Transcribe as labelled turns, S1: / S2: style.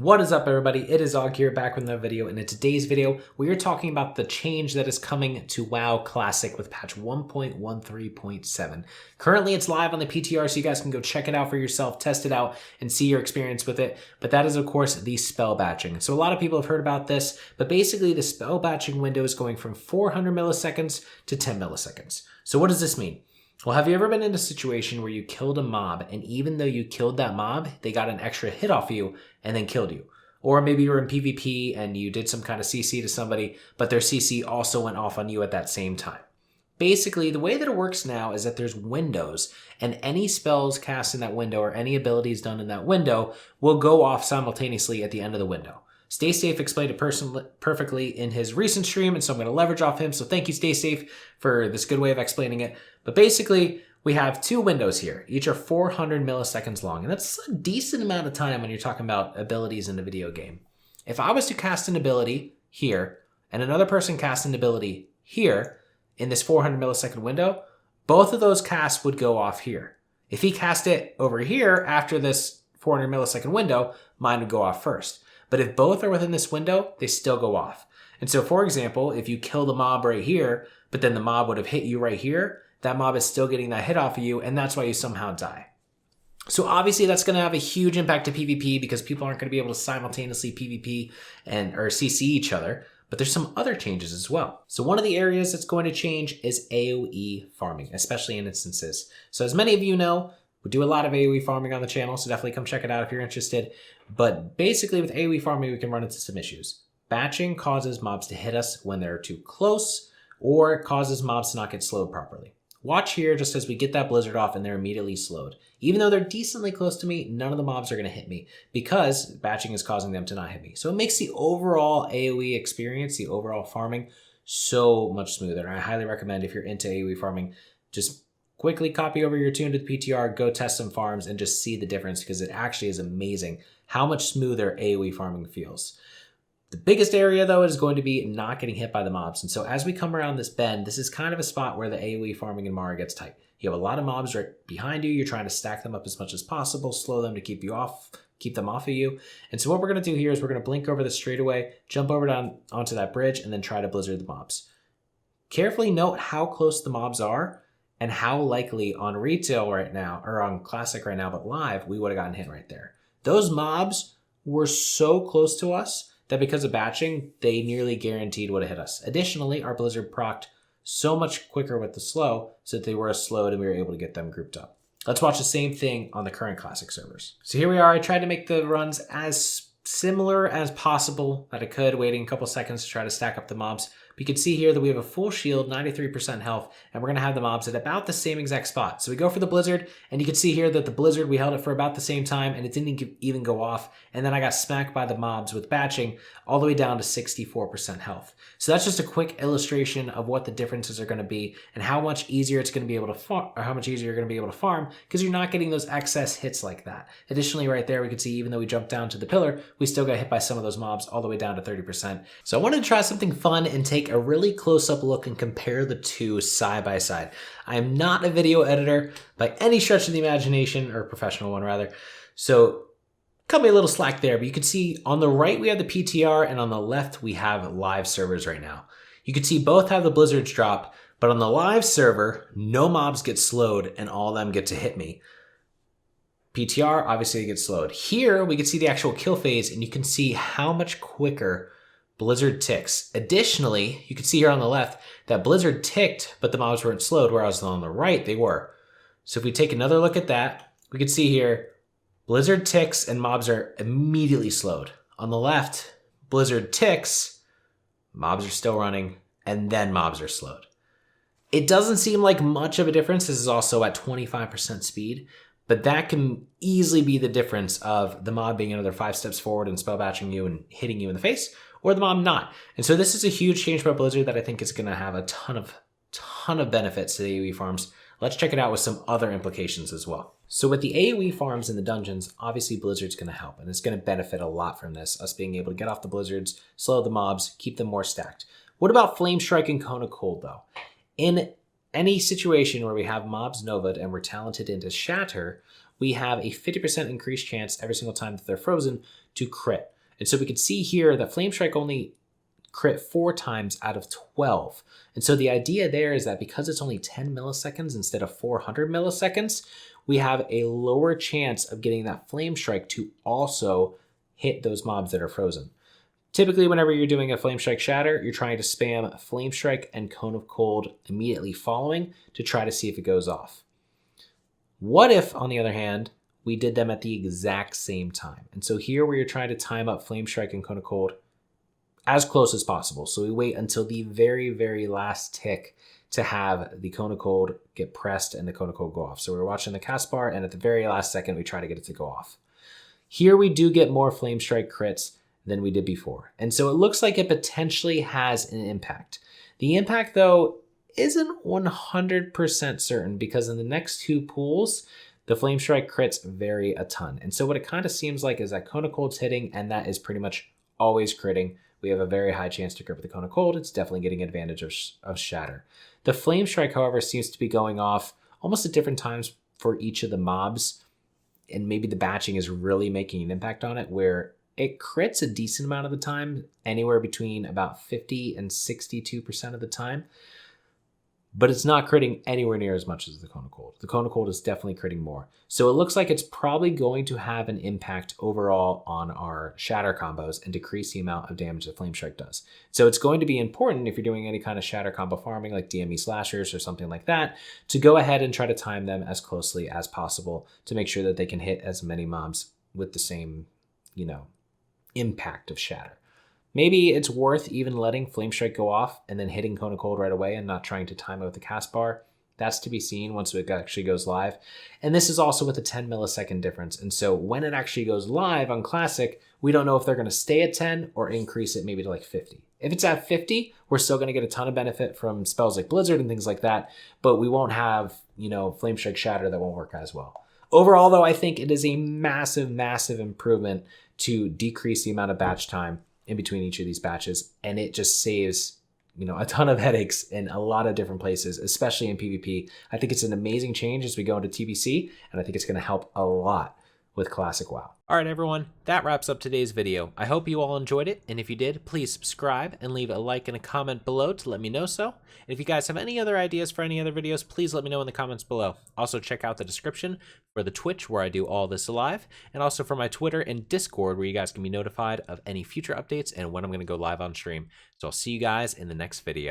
S1: What is up, everybody? It is Og here, back with another video, and in today's video we are talking about the change that is coming to WoW Classic with patch 1.13.7. Currently it's live on the PTR, so you guys can go check it out for yourself, test it out, and see your experience with it. But that is, of course, the spell batching. So a lot of people have heard about this, but basically the spell batching window is going from 400 milliseconds to 10 milliseconds. So what does this mean? Well, have you ever been in a situation where you killed a mob, and even though you killed that mob, they got an extra hit off you and then killed you? Or maybe you were in PvP and you did some kind of CC to somebody, but their CC also went off on you at that same time. Basically, the way that it works now is that there's windows, and any spells cast in that window or any abilities done in that window will go off simultaneously at the end of the window. Staysafe explained it perfectly in his recent stream, and so I'm going to leverage off him. So thank you, Staysafe, for this good way of explaining it. But basically, we have two windows here. Each are 400 milliseconds long, and that's a decent amount of time when you're talking about abilities in a video game. If I was to cast an ability here, and another person cast an ability here, in this 400 millisecond window, both of those casts would go off here. If he cast it over here after this 400 millisecond window, mine would go off first. But if both are within this window, they still go off. And so, for example, if you kill the mob right here, but then the mob would have hit you right here, that mob is still getting that hit off of you, and that's why you somehow die. So obviously that's going to have a huge impact to PvP because people aren't going to be able to simultaneously PvP or CC each other. But there's some other changes as well. So one of the areas that's going to change is AOE farming, especially in instances. So as many of you know, we do a lot of AOE farming on the channel, so definitely come check it out if you're interested. But basically with AOE farming, we can run into some issues. Batching causes mobs to hit us when they're too close, or it causes mobs to not get slowed properly. Watch here just as we get that blizzard off and they're immediately slowed. Even though they're decently close to me, none of the mobs are going to hit me because batching is causing them to not hit me. So it makes the overall AOE experience, the overall farming, so much smoother. And I highly recommend if you're into AOE farming, just quickly copy over your tune to the PTR, go test some farms, and just see the difference because it actually is amazing how much smoother AOE farming feels. The biggest area, though, is going to be not getting hit by the mobs. And so as we come around this bend, this is kind of a spot where the AoE farming in Mara gets tight. You have a lot of mobs right behind you. You're trying to stack them up as much as possible, slow them to keep them off of you. And so what we're going to do here is we're going to blink over the straightaway, jump over down onto that bridge, and then try to blizzard the mobs. Carefully note how close the mobs are and how likely on retail right now, or on Classic right now, but live, we would have gotten hit right there. Those mobs were so close to us that because of batching, they nearly guaranteed would have hit us. Additionally, our blizzard procced so much quicker with the slow so that they were slowed and we were able to get them grouped up. Let's watch the same thing on the current Classic servers. So here we are. I tried to make the runs as similar as possible that I could, waiting a couple seconds to try to stack up the mobs. But you can see here that we have a full shield, 93% health, and we're going to have the mobs at about the same exact spot. So we go for the blizzard, and you can see here that the blizzard, we held it for about the same time, and it didn't even go off. And then I got smacked by the mobs with batching all the way down to 64% health. So that's just a quick illustration of what the differences are going to be and how much easier it's going to be able to farm, or how much easier you're going to be able to farm because you're not getting those excess hits like that. Additionally, right there, we can see even though we jumped down to the pillar, we still got hit by some of those mobs all the way down to 30%. So I wanted to try something fun and take a really close-up look and compare the two side by side. I am not a video editor by any stretch of the imagination, or professional one rather, so cut me a little slack there, but you can see on the right we have the PTR and on the left we have live servers right now. You can see both have the blizzards drop, but on the live server, no mobs get slowed and all of them get to hit me. PTR, obviously it gets slowed. Here we can see the actual kill phase and you can see how much quicker blizzard ticks. Additionally, you can see here on the left that blizzard ticked, but the mobs weren't slowed, whereas on the right they were. So if we take another look at that, we can see here blizzard ticks and mobs are immediately slowed. On the left, blizzard ticks, mobs are still running, and then mobs are slowed. It doesn't seem like much of a difference. This is also at 25% speed, but that can easily be the difference of the mob being another 5 steps forward and spell batching you and hitting you in the face, or the mob not. And so this is a huge change by Blizzard that I think is going to have a ton of benefits to the AoE farms. Let's check it out with some other implications as well. So with the AoE farms in the dungeons, obviously Blizzard's going to help, and it's going to benefit a lot from this, us being able to get off the blizzards, slow the mobs, keep them more stacked. What about Flamestrike and Cone of Cold though? In any situation where we have mobs Nova'd and we're talented into Shatter, we have a 50% increased chance every single time that they're frozen to crit. And so we can see here that Flamestrike only crit 4 times out of 12. And so the idea there is that because it's only 10 milliseconds instead of 400 milliseconds, we have a lower chance of getting that Flamestrike to also hit those mobs that are frozen. Typically, whenever you're doing a Flamestrike Shatter, you're trying to spam Flamestrike and Cone of Cold immediately following to try to see if it goes off. What if, on the other hand, we did them at the exact same time? And so here where you're trying to time up Flamestrike and Cone of Cold as close as possible. So we wait until the very, very last tick to have the Cone of Cold get pressed and the Cone of Cold go off. So we're watching the cast bar, and at the very last second, we try to get it to go off. Here we do get more Flamestrike crits than we did before. And so it looks like it potentially has an impact. The impact, though, isn't 100% certain because in the next 2 pools, the Flamestrike crits vary a ton. And so what it kind of seems like is that Cone of Cold's hitting, and that is pretty much always critting. We have a very high chance to crit with the Cone of Cold. It's definitely getting advantage of Shatter. The Flamestrike, however, seems to be going off almost at different times for each of the mobs, and maybe the batching is really making an impact on it, where it crits a decent amount of the time, anywhere between about 50 and 62% of the time, but it's not critting anywhere near as much as the Cone of Cold. The Cone of Cold is definitely critting more. So it looks like it's probably going to have an impact overall on our Shatter combos and decrease the amount of damage that Flamestrike does. So it's going to be important if you're doing any kind of Shatter combo farming like DME slashers or something like that, to go ahead and try to time them as closely as possible to make sure that they can hit as many mobs with the same, impact of Shatter. Maybe it's worth even letting Flamestrike go off and then hitting Cone of Cold right away and not trying to time it with the cast bar. That's to be seen once it actually goes live. And this is also with a 10 millisecond difference. And so when it actually goes live on Classic, we don't know if they're going to stay at 10 or increase it maybe to like 50. If it's at 50, we're still going to get a ton of benefit from spells like Blizzard and things like that, but we won't have, Flamestrike Shatter that won't work as well. Overall, though, I think it is a massive, massive improvement to decrease the amount of batch time in between each of these batches, and it just saves a ton of headaches in a lot of different places, especially in PvP. I think it's an amazing change as we go into TBC, and I think it's going to help a lot with Classic WoW. All right, everyone, that wraps up today's video. I hope you all enjoyed it, and if you did, please subscribe and leave a like and a comment below to let me know so. And if you guys have any other ideas for any other videos, please let me know in the comments below. Also, check out the description for the Twitch where I do all this live, and also for my Twitter and Discord where you guys can be notified of any future updates and when I'm going to go live on stream. So I'll see you guys in the next video.